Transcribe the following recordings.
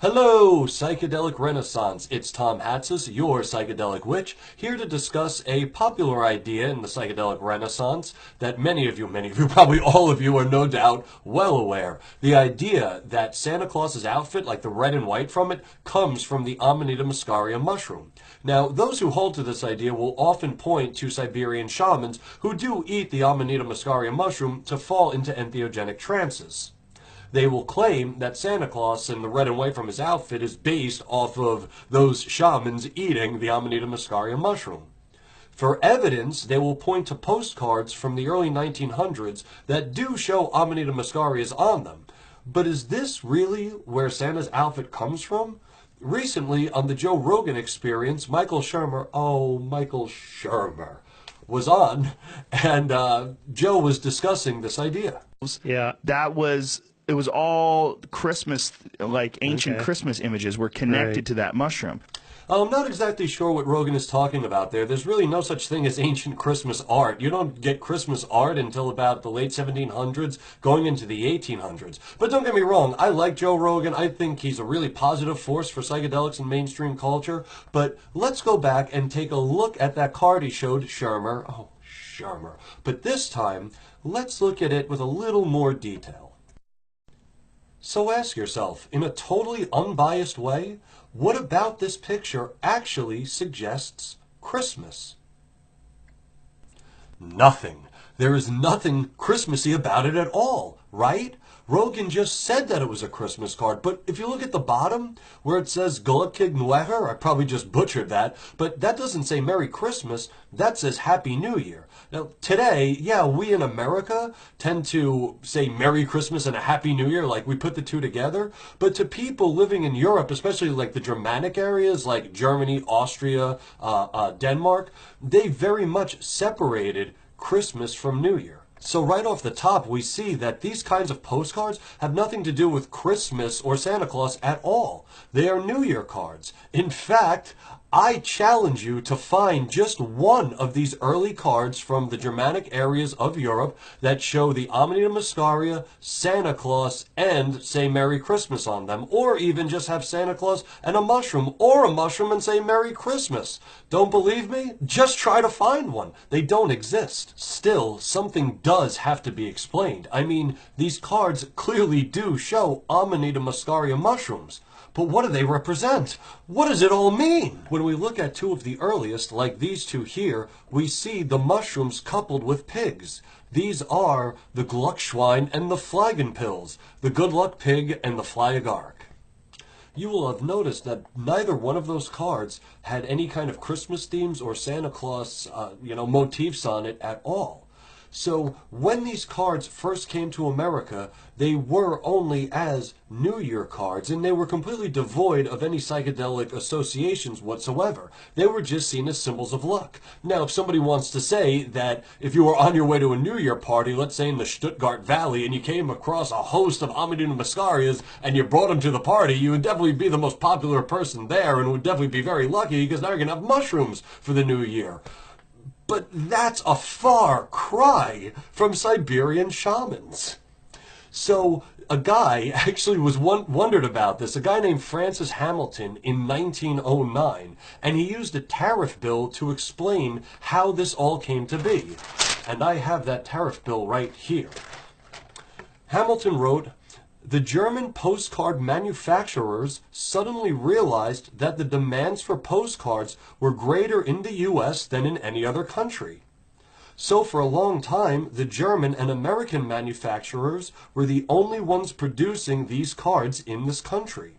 Hello, Psychedelic Renaissance. It's Tom Hatsis, your psychedelic witch, here to discuss a popular idea in the psychedelic renaissance that many of you, probably all of you are no doubt well aware. The idea that Santa Claus's outfit, like the red and white from it, comes from the Amanita muscaria mushroom. Now, those who hold to this idea will often point to Siberian shamans who do eat the Amanita muscaria mushroom to fall into entheogenic trances. They will claim that Santa Claus and the red and white from his outfit is based off of those shamans eating the Amanita muscaria mushroom. For evidence, they will point to postcards from the early 1900s that do show Amanita muscarias on them. But is this really where Santa's outfit comes from? Recently, on the Joe Rogan Experience, Michael Shermer, was on, and Joe was discussing this idea. Yeah. It was all Christmas, like ancient Christmas images were connected to that mushroom. I'm not exactly sure what Rogan is talking about there. There's really no such thing as ancient Christmas art. You don't get Christmas art until about the late 1700s, going into the 1800s. But don't get me wrong, I like Joe Rogan. I think he's a really positive force for psychedelics and mainstream culture. But let's go back and take a look at that card he showed Shermer. Oh, Shermer. But this time, let's look at it with a little more detail. So ask yourself, in a totally unbiased way, what about this picture actually suggests Christmas? Nothing. There is nothing Christmassy about it at all, right? Rogan just said that it was a Christmas card, but if you look at the bottom, where it says Golokig Nuever, I probably just butchered that, but that doesn't say Merry Christmas, that says Happy New Year. Now, today, yeah, we in America tend to say Merry Christmas and a Happy New Year, like we put the two together, but to people living in Europe, especially like the Germanic areas, like Germany, Austria, Denmark, they very much separated Christmas from New Year. So right off the top, we see that these kinds of postcards have nothing to do with Christmas or Santa Claus at all. They are New Year cards. In fact, I challenge you to find just one of these early cards from the Germanic areas of Europe that show the Amanita muscaria, Santa Claus, and say Merry Christmas on them, or even just have Santa Claus and a mushroom, or a mushroom and say Merry Christmas. Don't believe me? Just try to find one. They don't exist. Still, something does have to be explained. I mean, these cards clearly do show Amanita muscaria mushrooms. But what do they represent? What does it all mean? When we look at two of the earliest, like these two here, we see the mushrooms coupled with pigs. These are the Gluckschwein and the Flagenpils, the good luck pig and the Flyagaric. You will have noticed that neither one of those cards had any kind of Christmas themes or Santa Claus, motifs on it at all. So when these cards first came to America, they were only as New Year cards, and they were completely devoid of any psychedelic associations whatsoever. They were just seen as symbols of luck. Now, if somebody wants to say that if you were on your way to a New Year party, let's say in the Stuttgart Valley, and you came across a host of Amanita muscarias, and you brought them to the party, you would definitely be the most popular person there, and would definitely be very lucky, because now you're going to have mushrooms for the New Year. But that's a far cry from Siberian shamans. So a guy actually was wondered about this, a guy named Francis Hamilton in 1909, and he used a tariff bill to explain how this all came to be. And I have that tariff bill right here. Hamilton wrote, "The German postcard manufacturers suddenly realized that the demands for postcards were greater in the U.S. than in any other country. So for a long time, the German and American manufacturers were the only ones producing these cards in this country.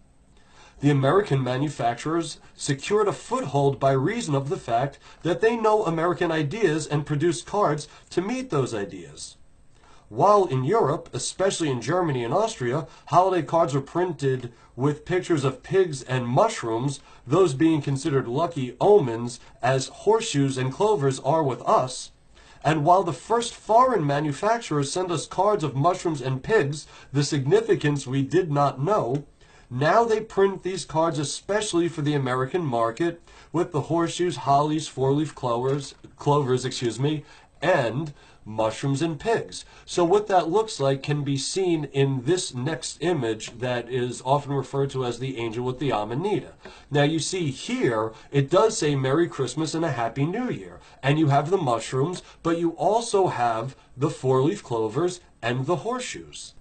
The American manufacturers secured a foothold by reason of the fact that they know American ideas and produce cards to meet those ideas. While in Europe, especially in Germany and Austria, holiday cards were printed with pictures of pigs and mushrooms, those being considered lucky omens, as horseshoes and clovers are with us. And while the first foreign manufacturers sent us cards of mushrooms and pigs, the significance we did not know, now they print these cards especially for the American market, with the horseshoes, hollies, four-leaf clovers, and mushrooms and pigs. So what that looks like can be seen in this next image that is often referred to as the angel with the amanita. Now you see here, it does say Merry Christmas and a Happy New Year. And you have the mushrooms, but you also have the four-leaf clovers and the horseshoes.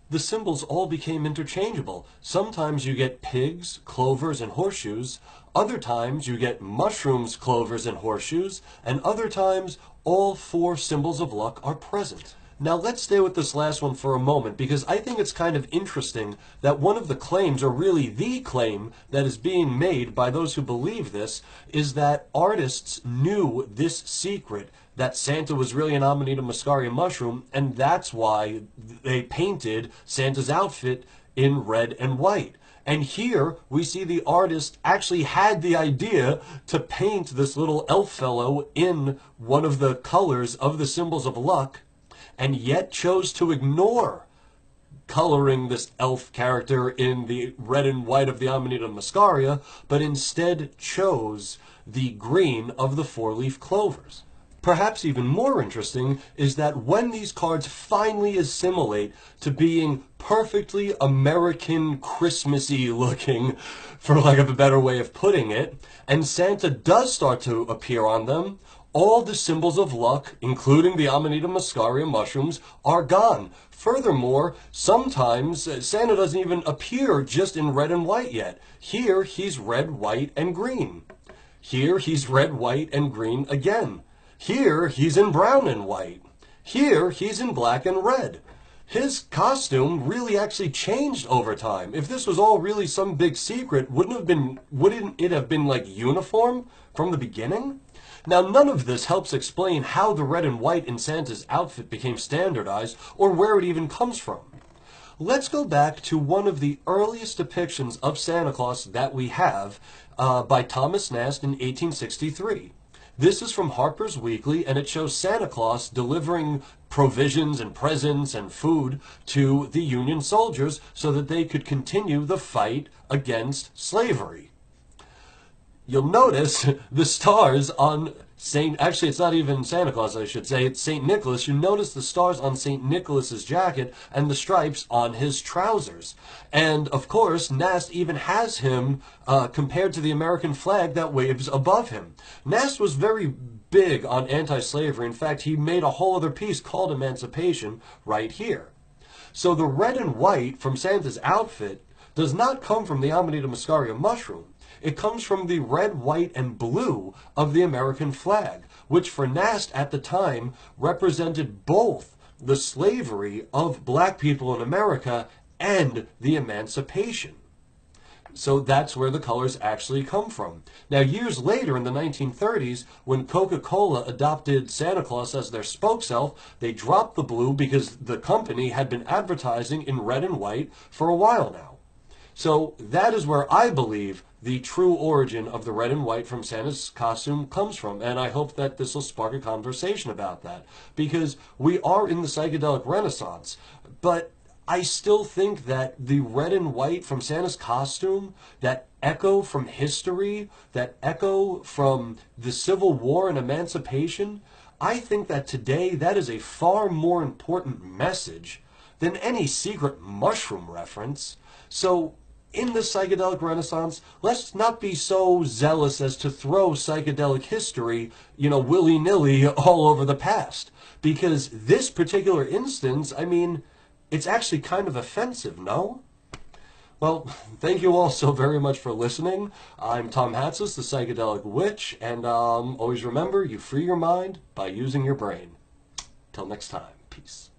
The symbols all became interchangeable. Sometimes you get pigs, clovers, and horseshoes. Other times you get mushrooms, clovers, and horseshoes. And other times all four symbols of luck are present. Now let's stay with this last one for a moment, because I think it's kind of interesting that one of the claims, or really the claim, that is being made by those who believe this, is that artists knew this secret, that Santa was really an Amanita muscaria mushroom, and that's why they painted Santa's outfit in red and white. And here we see the artist actually had the idea to paint this little elf fellow in one of the colors of the symbols of luck, and yet chose to ignore coloring this elf character in the red and white of the Amanita muscaria, but instead chose the green of the four-leaf clovers. Perhaps even more interesting is that when these cards finally assimilate to being perfectly American Christmassy looking, for lack of a better way of putting it, and Santa does start to appear on them, all the symbols of luck, including the Amanita muscaria mushrooms, are gone. Furthermore, sometimes Santa doesn't even appear just in red and white yet. Here, he's red, white, and green. Here, he's red, white, and green again. Here, he's in brown and white. Here, he's in black and red. His costume really actually changed over time. If this was all really some big secret, wouldn't it have been like uniform from the beginning? Now, none of this helps explain how the red and white in Santa's outfit became standardized, or where it even comes from. Let's go back to one of the earliest depictions of Santa Claus that we have by Thomas Nast in 1863. This is from Harper's Weekly, and it shows Santa Claus delivering provisions and presents and food to the Union soldiers so that they could continue the fight against slavery. You'll notice the stars on actually it's not even Santa Claus, I should say, it's St. Nicholas. You notice the stars on St. Nicholas's jacket and the stripes on his trousers. And of course, Nast even has him compared to the American flag that waves above him. Nast was very big on anti-slavery. In fact, he made a whole other piece called Emancipation right here. So the red and white from Santa's outfit does not come from the Amanita muscaria mushroom. It comes from the red, white, and blue of the American flag, which for Nast at the time represented both the slavery of black people in America and the emancipation. So that's where the colors actually come from. Now, years later in the 1930s, when Coca-Cola adopted Santa Claus as their spokes-elf, they dropped the blue because the company had been advertising in red and white for a while now. So that is where I believe the true origin of the red and white from Santa's costume comes from, and I hope that this will spark a conversation about that, because we are in the psychedelic renaissance, but I still think that the red and white from Santa's costume, that echo from history, that echo from the Civil War and emancipation, I think that today that is a far more important message than any secret mushroom reference. So in the psychedelic renaissance, let's not be so zealous as to throw psychedelic history, willy-nilly all over the past. Because this particular instance, I mean, it's actually kind of offensive, no? Well, thank you all so very much for listening. I'm Tom Hatsis, the Psychedelic Witch, and always remember, you free your mind by using your brain. Till next time, peace.